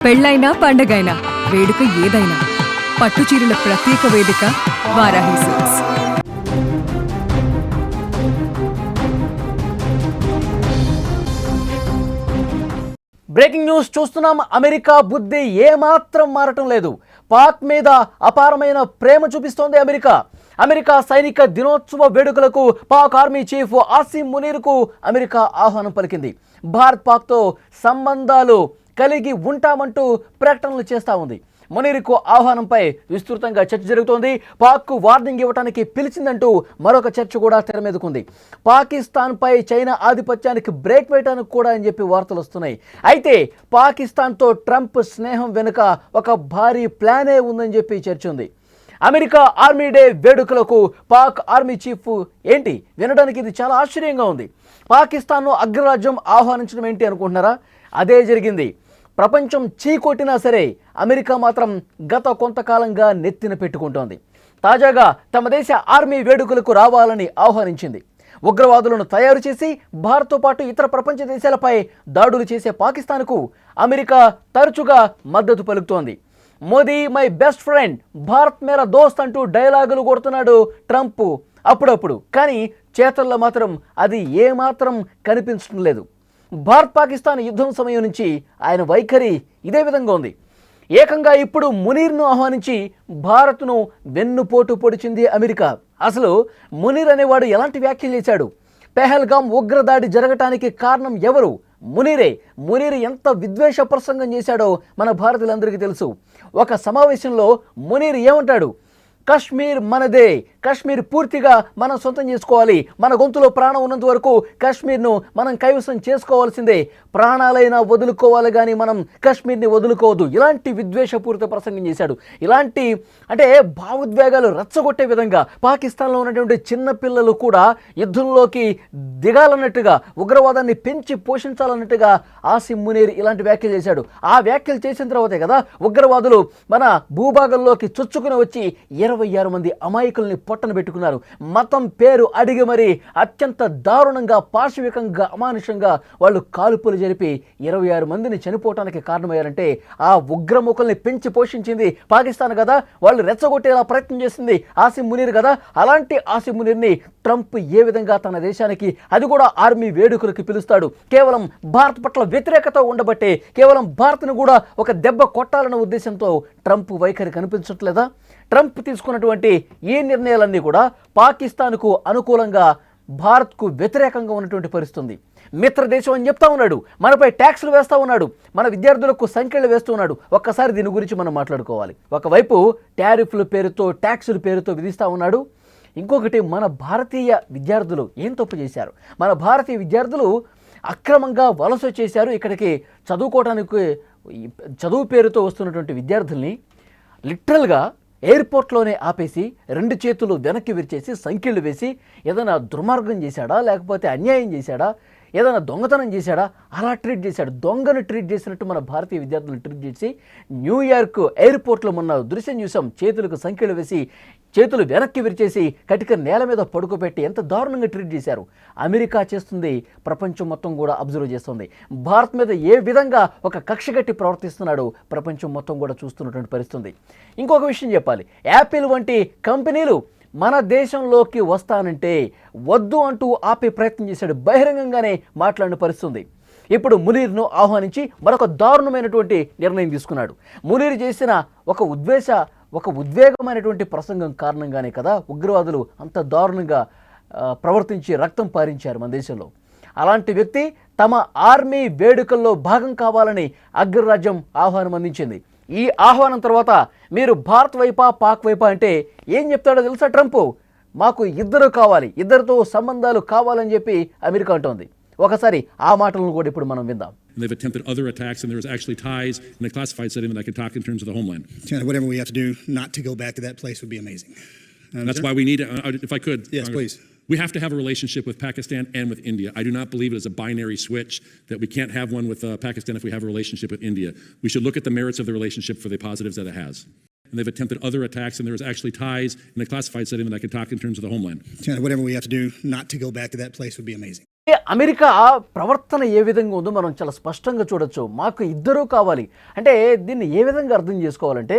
పెళ్ళైనా పండగైనా వేడుక ఏదైనా పట్టుచీరల ప్రత్యేక వేదిక వారాహి సిల్క్స్. బ్రేకింగ్ న్యూస్ చూస్తున్నాం. అమెరికా బుద్ధి ఏమాత్రం మారటం లేదు. పాక్ మీద అపారమైన ప్రేమ చూపిస్తోంది అమెరికా సైనిక దినోత్సవ వేడుకలకు పాక్ ఆర్మీ చీఫ్ ఆసిం మునీర్కు అమెరికా ఆహ్వానం పలికింది. భారత్ పాక్తో సంబంధాలు కలిగి ఉంటామంటూ ప్రకటనలు చేస్తూ ఉంది. మునీర్కు ఆహ్వానంపై విస్తృతంగా చర్చ జరుగుతోంది. పాక్కు వార్నింగ్ ఇవ్వడానికి పిలిచిందంటూ మరొక చర్చ కూడా తెర మీదకుంది. పాకిస్తాన్పై చైనా ఆధిపత్యానికి బ్రేక్ వేయడానికి కూడా అని చెప్పి వార్తలు వస్తున్నాయి. అయితే పాకిస్తాన్తో ట్రంప్ స్నేహం వెనుక ఒక భారీ ప్లానే ఉందని చెప్పి చర్చ ఉంది. అమెరికా ఆర్మీ డే వేడుకలకు పాక్ ఆర్మీ చీఫ్ ఏంటి వినడానికి ఇది చాలా ఆశ్చర్యంగా ఉంది. పాకిస్తాన్ను అగ్రరాజ్యం ఆహ్వానించడం ఏంటి అనుకుంటున్నారా? అదే జరిగింది. ప్రపంచం చీకొట్టినా సరే అమెరికా మాత్రం గత కొంతకాలంగా నెత్తిన పెట్టుకుంటోంది. తాజాగా తమ దేశ ఆర్మీ వేడుకలకు రావాలని ఆహ్వానించింది. ఉగ్రవాదులను తయారు చేసి భారత్తో పాటు ఇతర ప్రపంచ దేశాలపై దాడులు చేసే పాకిస్తాన్కు అమెరికా తరచుగా మద్దతు పలుకుతోంది. Modi my best friend, Bharat మేరా దోస్త్ అంటూ డైలాగులు కొడుతున్నాడు ట్రంప్ అప్పుడప్పుడు. కానీ చేతల్లో మాత్రం అది ఏమాత్రం కనిపించడం లేదు. భారత్ పాకిస్తాన్ యుద్ధం సమయం నుంచి ఆయన వైఖరి ఇదే విధంగా ఉంది. ఏకంగా ఇప్పుడు మునీర్ను ఆహ్వానించి భారత్ను వెన్నుపోటు పొడిచింది అమెరికా. అసలు మునీర్ అనేవాడు ఎలాంటి వ్యాఖ్యలు చేశాడు? పెహల్గాం ఉగ్రదాడి జరగటానికి కారణం ఎవరు? మునీర్ ఎంత విద్వేష ప్రసంగం చేశాడో మన భారతీయులందరికీ తెలుసు. ఒక సమావేశంలో మునీర్ ఏమంటాడు? కశ్మీర్ మనదే, కశ్మీర్ పూర్తిగా మనం సొంతం చేసుకోవాలి, మన గొంతులో ప్రాణం ఉన్నంత వరకు కశ్మీర్ను మనం కైవసం చేసుకోవాల్సిందే, ప్రాణాలైనా వదులుకోవాలి కానీ మనం కశ్మీర్ని వదులుకోవద్దు. ఇలాంటి విద్వేషపూరిత ప్రసంగం చేశాడు. ఇలాంటి అంటే భావోద్వేగాలు రెచ్చగొట్టే విధంగా పాకిస్తాన్లో ఉన్నటువంటి చిన్నపిల్లలు కూడా యుద్ధంలోకి దిగాలన్నట్టుగా, ఉగ్రవాదాన్ని పెంచి పోషించాలన్నట్టుగా ఆసిం మునీర్ ఇలాంటి వ్యాఖ్యలు చేశాడు. ఆ వ్యాఖ్యలు చేసిన తర్వాతే కదా ఉగ్రవాదులు మన భూభాగంలోకి చొచ్చుకుని వచ్చి 26 మంది అమాయకుల్ని పొట్టన పెట్టుకున్నారు. మతం పేరు అడిగి మరి అత్యంత దారుణంగా, పాశవికంగా, అమానుషంగా వాళ్ళు కాల్పులు జరిపి 26 మందిని చనిపోవటానికి కారణమయ్యారంటే ఆ ఉగ్రముఖల్ని పెంచి పోషించింది పాకిస్తాన్ కదా. వాళ్ళు రెచ్చగొట్టేలా ప్రయత్నం చేసింది ఆసిం మునీర్ కదా. అలాంటి ఆసిం మునీర్ని ట్రంప్ ఏ విధంగా తన దేశానికి, అది కూడా ఆర్మీ వేడుకలకు పిలుస్తాడు? కేవలం భారత్ పట్ల వ్యతిరేకత ఉండబట్టే, కేవలం భారత్ను కూడా ఒక దెబ్బ కొట్టాలన్న ఉద్దేశంతో ట్రంప్ వైఖరి కనిపించట్లేదా? ట్రంప్ తీసుకున్నటువంటి ఈ నిర్ణయాలన్నీ కూడా పాకిస్తాన్కు అనుకూలంగా, భారత్కు వ్యతిరేకంగా ఉన్నటువంటి పరిస్థితుంది. మిత్ర దేశం అని చెప్తా ఉన్నాడు, మనపై ట్యాక్సులు వేస్తూ ఉన్నాడు, మన విద్యార్థులకు సంఖ్యలు వేస్తూ ఉన్నాడు. ఒక్కసారి దీని గురించి మనం మాట్లాడుకోవాలి. ఒకవైపు టారిఫ్ల పేరుతో, ట్యాక్సుల పేరుతో విధిస్తూ ఉన్నాడు. ఇంకొకటి, మన భారతీయ విద్యార్థులు ఏం తప్పు చేశారు? మన భారతీయ విద్యార్థులు అక్రమంగా వలస చేశారు. ఇక్కడికి చదువుకోవడానికి చదువు పేరుతో వస్తున్నటువంటి విద్యార్థుల్ని లిటరల్గా ఎయిర్పోర్ట్లోనే ఆపేసి 2 చేతులు వెనక్కి విరిచేసి సంఖ్యలు వేసి ఏదైనా దుర్మార్గం చేశాడా, లేకపోతే అన్యాయం చేశాడా, ఏదైనా దొంగతనం చేశాడా? అలా ట్రీట్ చేశాడు. దొంగను ట్రీట్ చేసినట్టు మన భారతీయ విద్యార్థులను ట్రీట్ చేసి న్యూయార్క్ ఎయిర్పోర్ట్లో మొన్న దృశ్యం చూసాం. చేతులకు సంఖ్యలు వేసి చేతులు వెనక్కి విరిచేసి కటిక నేల మీద పడుకోబెట్టి ఎంత దారుణంగా ట్రీట్ చేశారు. అమెరికా చేస్తుంది, ప్రపంచం మొత్తం కూడా అబ్జర్వ్ చేస్తుంది. భారత్ మీద ఏ విధంగా ఒక కక్షగట్టి ప్రవర్తిస్తున్నాడో ప్రపంచం మొత్తం కూడా చూస్తున్నటువంటి పరిస్థితుంది. ఇంకొక విషయం చెప్పాలి, యాపిల్ వంటి కంపెనీలు మన దేశంలోకి వస్తానంటే వద్దు అంటూ ఆపే ప్రయత్నం చేశాడు. బహిరంగంగానే మాట్లాడిన పరిస్థితుంది. ఇప్పుడు మునీర్ను ఆహ్వానించి మరొక దారుణమైనటువంటి నిర్ణయం తీసుకున్నాడు. మునీర్ చేసిన ఒక ఉద్వేగమైనటువంటి ప్రసంగం కారణంగానే కదా ఉగ్రవాదులు అంత దారుణంగా ప్రవర్తించి రక్తం పారించారు మన దేశంలో. అలాంటి వ్యక్తి తమ ఆర్మీ వేడుకల్లో భాగం కావాలని అగ్రరాజ్యం ఆహ్వానం అందించింది. ఈ ఆహ్వానం తర్వాత మీరు భారత్ వైపా, పాక్ వైపా అంటే ఏం చెప్తాడో తెలుసా ట్రంప్? మాకు ఇద్దరు కావాలి, ఇద్దరితో సంబంధాలు కావాలని చెప్పి అమెరికా అంటోంది. ఒకసారి ఆ మాటలను కూడా ఇప్పుడు మనం విందాం. They've attempted other attacks, and there was actually ties in the classified setting that I can talk in terms of the homeland. Whatever we have to do not to go back to that place would be amazing. That's why we need, if I could. Yes, please. We have to have a relationship with Pakistan and with India. I do not believe it is a binary switch, that we can't have one with Pakistan if we have a relationship with India. We should look at the merits of the relationship for the positives that it has. And they've attempted other attacks, and there was actually ties in the classified setting that I can talk in terms of the homeland. Whatever we have to do not to go back to that place would be amazing. America ప్రవర్తన ఏ విధంగా ఉందో మనం చాలా స్పష్టంగా చూడొచ్చు. మాకు ఇద్దరూ కావాలి అంటే దీన్ని ఏ విధంగా అర్థం చేసుకోవాలంటే,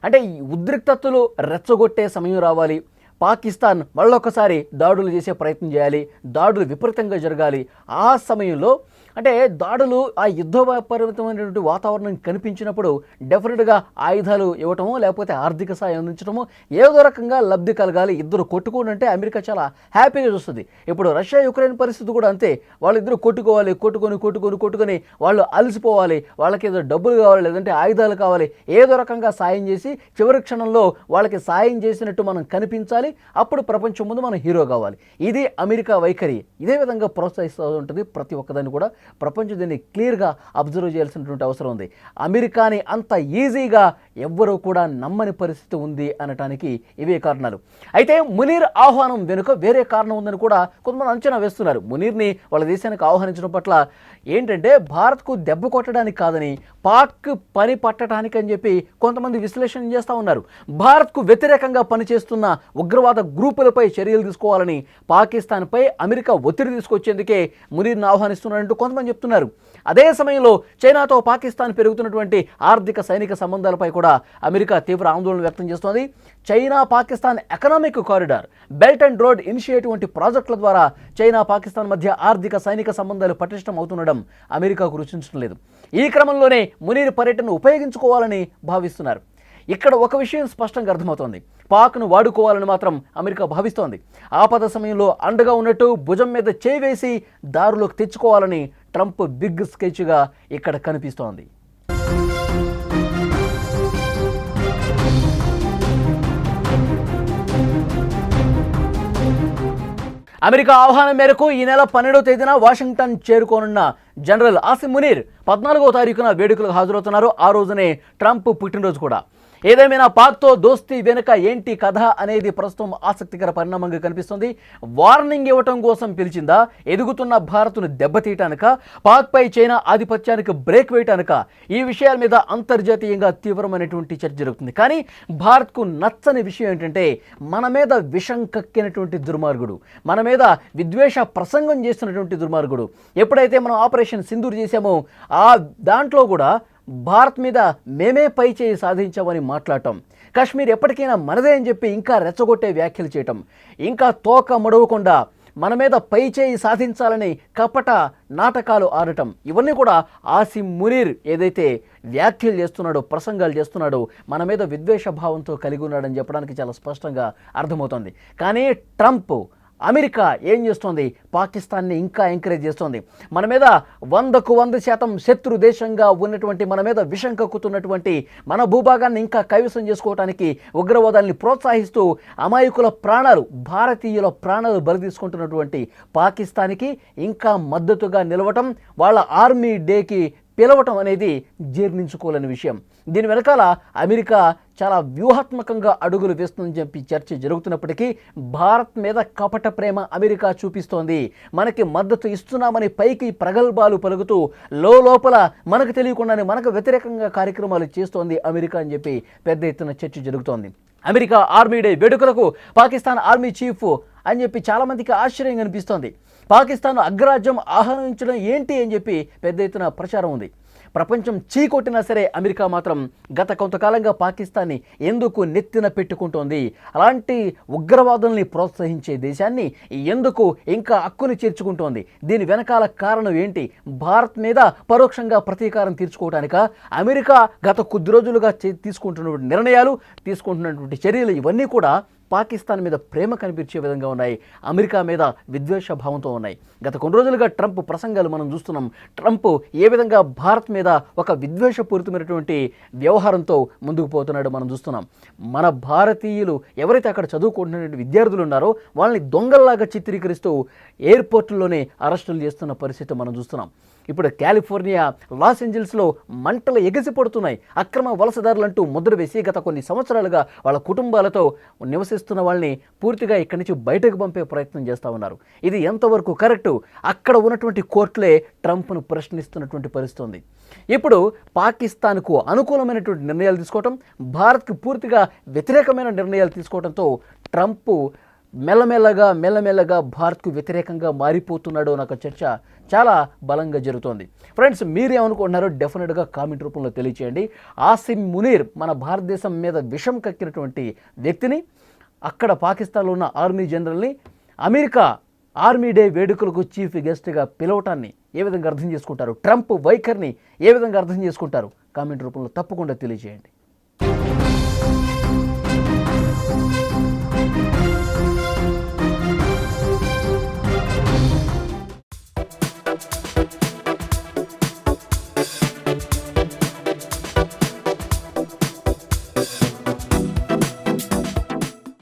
అంటే ఈ ఉద్రిక్తతలు రెచ్చగొట్టే సమయం రావాలి, పాకిస్తాన్ మళ్ళొకసారి దాడులు చేసే ప్రయత్నం చేయాలి, దాడులు విపరీతంగా జరగాలి. ఆ సమయంలో అంటే దాడులు ఆ యుద్ధపరిమితమైనటువంటి వాతావరణం కనిపించినప్పుడు డెఫినెట్గా ఆయుధాలు ఇవ్వటమో లేకపోతే ఆర్థిక సాయం అందించడమో ఏదో రకంగా లబ్ధి కలగాలి. ఇద్దరు కొట్టుకోనంటే అమెరికా చాలా హ్యాపీగా చూస్తుంది. ఇప్పుడు రష్యా యుక్రెయిన్ పరిస్థితి కూడా అంతే. వాళ్ళిద్దరూ కొట్టుకోవాలి, కొట్టుకొని వాళ్ళు అలసిపోవాలి, వాళ్ళకి ఏదో డబ్బులు కావాలి, లేదంటే ఆయుధాలు కావాలి, ఏదో రకంగా సాయం చేసి చివరి క్షణంలో వాళ్ళకి సాయం చేసినట్టు మనం కనిపించాలి. అప్పుడు ప్రపంచం ముందు మనం హీరో కావాలి. ఇది అమెరికా వైఖరి. ఇదే విధంగా ప్రోత్సహిస్తూ ఉంటుంది ప్రతి ఒక్కదాన్ని కూడా. ప్రపంచం దీన్ని క్లియర్గా అబ్జర్వ్ చేయాల్సినటువంటి అవసరం ఉంది. అమెరికాని అంత ఈజీగా ఎవ్వరూ కూడా నమ్మని పరిస్థితి ఉంది అనటానికి ఇవే కారణాలు. అయితే మునీర్ ఆహ్వానం వెనుక వేరే కారణం ఉందని కూడా కొంతమంది అంచనా వేస్తున్నారు. మునీర్ని వాళ్ళ దేశానికి ఆహ్వానించడం పట్ల ఏంటంటే భారత్కు దెబ్బ కొట్టడానికి కాదని, పాక్ పని పట్టడానికి అని చెప్పి కొంతమంది విశ్లేషణ చేస్తూ ఉన్నారు. భారత్కు వ్యతిరేకంగా పనిచేస్తున్న ఉగ్రవాద గ్రూపులపై చర్యలు తీసుకోవాలని పాకిస్తాన్పై అమెరికా ఒత్తిడి తీసుకొచ్చేందుకే మునీర్ను ఆహ్వానిస్తున్నారంటూ కొంతమంది చెప్తున్నారు. అదే సమయంలో చైనాతో పాకిస్తాన్ పెరుగుతున్నటువంటి ఆర్థిక సైనిక సంబంధాలపై కూడా అమెరికా తీవ్ర ఆందోళన వ్యక్తం చేస్తోంది. China Pakistan economic corridor, belt and road initiative వంటి ప్రాజెక్టుల ద్వారా చైనా పాకిస్తాన్ మధ్య ఆర్థిక సైనిక సంబంధాలు పటిష్టం అవుతుండడం అమెరికాకు రుచించడం లేదు. ఈ క్రమంలోనే మునీర్ పర్యటనను ఉపయోగించుకోవాలని భావిస్తున్నారు. ఇక్కడ ఒక విషయం స్పష్టంగా అర్థమవుతోంది. పాక్ను వాడుకోవాలని మాత్రం అమెరికా భావిస్తోంది. ఆపద సమయంలో అండగా ఉన్నట్టు భుజం మీద చేయి వేసి దారిలోకి తెచ్చుకోవాలని ట్రంప్ బిగ్ స్కెచ్గా ఇక్కడ కనిపిస్తోంది. అమెరికా ఆహ్వానం మేరకు ఈ నెల 12వ తేదీన వాషింగ్టన్ చేరుకోనున్న జనరల్ ఆసిమ్ మునీర్ 14వ తారీఖున వేడుకలకు హాజరవుతున్నారు. ఆ రోజునే ట్రంప్ పుట్టినరోజు కూడా. ఏదేమైనా పాక్తో దోస్తీ వెనుక ఏంటి కథ అనేది ప్రస్తుతం ఆసక్తికర పరిణామంగా కనిపిస్తుంది. వార్నింగ్ ఇవ్వటం కోసం పిలిచిందా, ఎదుగుతున్న భారత్ను దెబ్బతీయటానిక, పాక్పై చైనా ఆధిపత్యానికి బ్రేక్ వేయటానిక, ఈ విషయాల మీద అంతర్జాతీయంగా తీవ్రమైనటువంటి చర్చ జరుగుతుంది. కానీ భారత్కు నచ్చని విషయం ఏంటంటే మన మీద విషం కక్కినటువంటి దుర్మార్గుడు, మన మీద విద్వేష ప్రసంగం చేస్తున్నటువంటి దుర్మార్గుడు. ఎప్పుడైతే మనం ఆపరేషన్ సింధూర్ చేశామో ఆ దాంట్లో కూడా భారత్ మీద మేమే పై చేయి సాధించామని మాట్లాడటం, కాశ్మీర్ ఎప్పటికైనా మనదే అని చెప్పి ఇంకా రెచ్చగొట్టే వ్యాఖ్యలు చేయటం, ఇంకా తోక ముడవకుండా మన మీద పై చేయి సాధించాలని కపట నాటకాలు ఆడటం, ఇవన్నీ కూడా ఆసిమ్ మునీర్ ఏదైతే వ్యాఖ్యలు చేస్తున్నాడో, ప్రసంగాలు చేస్తున్నాడో మన మీద విద్వేష భావంతో కలిగి ఉన్నాడని చెప్పడానికి చాలా స్పష్టంగా అర్థమవుతుంది. కానీ ట్రంప్ అమెరికా ఏం చేస్తోంది? పాకిస్తాన్ని ఇంకా ఎంకరేజ్ చేస్తోంది. మన మీద 100% శత్రు దేశంగా ఉన్నటువంటి, మన మీద విషం కక్కుతున్నటువంటి మన భూభాగాన్ని ఇంకా కైవసం చేసుకోవడానికి ఉగ్రవాదాన్ని ప్రోత్సహిస్తూ అమాయకుల ప్రాణాలు, భారతీయుల ప్రాణాలు బలి తీసుకుంటున్నటువంటి పాకిస్తాన్కి ఇంకా మద్దతుగా నిలవటం, వాళ్ళ ఆర్మీ డేకి పిలవటం అనేది జీర్ణించుకోలేని విషయం. దీని వెనకాల అమెరికా చాలా వ్యూహాత్మకంగా అడుగులు వేస్తుందని చెప్పి చర్చ జరుగుతున్నప్పటికీ భారత్ మీద కపట ప్రేమ అమెరికా చూపిస్తోంది. మనకి మద్దతు ఇస్తున్నామని పైకి ప్రగల్భాలు పలుకుతూ లోపల మనకు తెలియకుండానే మనకు వ్యతిరేకంగా కార్యక్రమాలు చేస్తోంది అమెరికా అని చెప్పి పెద్ద ఎత్తున చర్చ జరుగుతోంది. అమెరికా ఆర్మీ డే వేడుకలకు పాకిస్తాన్ ఆర్మీ చీఫ్ అని చెప్పి చాలామందికి ఆశ్చర్యం కనిపిస్తోంది. పాకిస్తాన్ అగ్రరాజ్యం ఆహ్వానించడం ఏంటి అని చెప్పి పెద్ద ఎత్తున ప్రచారం ఉంది. ప్రపంచం చీకొట్టినా సరే అమెరికా మాత్రం గత కొంతకాలంగా పాకిస్తాన్ని ఎందుకు నెత్తిన పెట్టుకుంటోంది? అలాంటి ఉగ్రవాదుల్ని ప్రోత్సహించే దేశాన్ని ఎందుకు ఇంకా హక్కుని చేర్చుకుంటోంది? దీని వెనకాల కారణం ఏంటి? భారత్ మీద పరోక్షంగా ప్రతీకారం తీర్చుకోవటానిక? అమెరికా గత కొద్ది రోజులుగా తీసుకుంటున్నటువంటి నిర్ణయాలు, తీసుకుంటున్నటువంటి చర్యలు ఇవన్నీ కూడా పాకిస్తాన్ మీద ప్రేమ కనిపించే విధంగా ఉన్నాయి, అమెరికా మీద విద్వేష భావంతో ఉన్నాయి. గత కొన్ని రోజులుగా ట్రంప్ ప్రసంగాలు మనం చూస్తున్నాం. ట్రంప్ ఏ విధంగా భారత్ మీద ఒక విద్వేషపూరితమైనటువంటి వ్యవహారంతో ముందుకు పోతున్నాడో మనం చూస్తున్నాం. మన భారతీయులు ఎవరైతే అక్కడ చదువుకుంటున్నటువంటి విద్యార్థులు ఉన్నారో వాళ్ళని దొంగల్లాగా చిత్రీకరిస్తూ ఎయిర్పోర్టుల్లోనే అరెస్టులు చేస్తున్న పరిస్థితి మనం చూస్తున్నాం. ఇప్పుడు కాలిఫోర్నియా, లాస్ ఏంజల్స్లో మంటలు ఎగసిపడుతున్నాయి. అక్రమ వలసదారులంటూ ముద్ర వేసి గత కొన్ని సంవత్సరాలుగా వాళ్ళ కుటుంబాలతో నివసిస్తున్న వాళ్ళని పూర్తిగా ఇక్కడి నుంచి బయటకు పంపే ప్రయత్నం చేస్తూ ఉన్నారు. ఇది ఎంతవరకు కరెక్టు? అక్కడ ఉన్నటువంటి కోర్టులే ట్రంప్ను ప్రశ్నిస్తున్నటువంటి పరిస్థితి ఉంది. ఇప్పుడు పాకిస్తాన్కు అనుకూలమైనటువంటి నిర్ణయాలు తీసుకోవటం, భారత్కు పూర్తిగా వ్యతిరేకమైన నిర్ణయాలు తీసుకోవడంతో ట్రంప్ మెల్లమెల్లగా భారత్కు వ్యతిరేకంగా మారిపోతున్నాడు అన్న ఒక చర్చ చాలా బలంగా జరుగుతోంది. ఫ్రెండ్స్, మీరేమనుకుంటున్నారో డెఫినెట్గా కామెంట్ రూపంలో తెలియచేయండి. ఆసిమ్ మునీర్ మన భారతదేశం మీద విషం కక్కినటువంటి వ్యక్తిని, అక్కడ పాకిస్తాన్లో ఉన్న ఆర్మీ జనరల్ని అమెరికా ఆర్మీ డే వేడుకలకు చీఫ్ గెస్ట్గా పిలవటాన్ని ఏ విధంగా అర్థం చేసుకుంటారు, ట్రంప్ వైఖరిని ఏ విధంగా అర్థం చేసుకుంటారు, కామెంట్ రూపంలో తప్పకుండా తెలియజేయండి.